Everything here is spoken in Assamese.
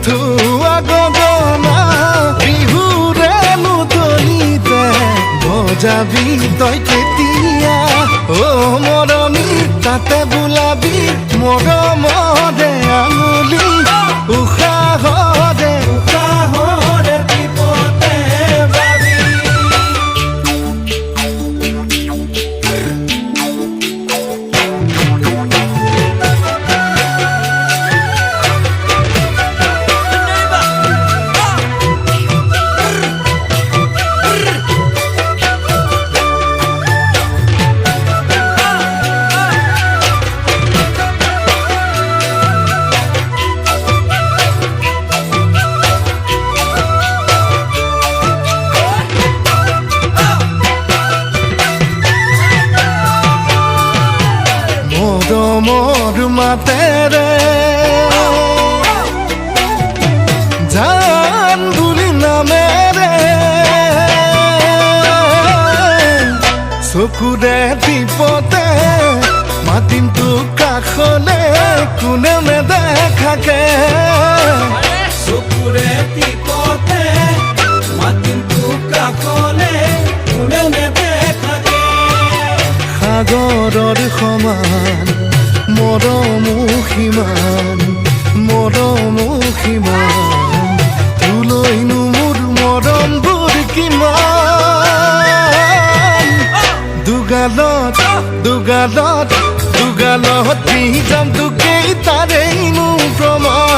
থোৱা গগনা বিহুৰে নুতলিতে বজাবি তই কেতিয়া অ মৰমী তাতে বোলাবি মৰমৰে আঙুলি উশাহৰে বিপদে ভাবি মৰমৰ মাতেৰে জান বুলি নামেৰে চকুৰে টিপতে মাতিম তোক কাষলে কোনে নেদেখাকে চকুৰে টিপতে মাতিম তোক কাষলে কোনে নেদেখাকে সাগৰৰ সমান মৰমো সিমান তোলৈনো মোৰ মৰমবোৰ কিমান দুগালত দি যাম তোকেই তাৰেইনো প্ৰমাণ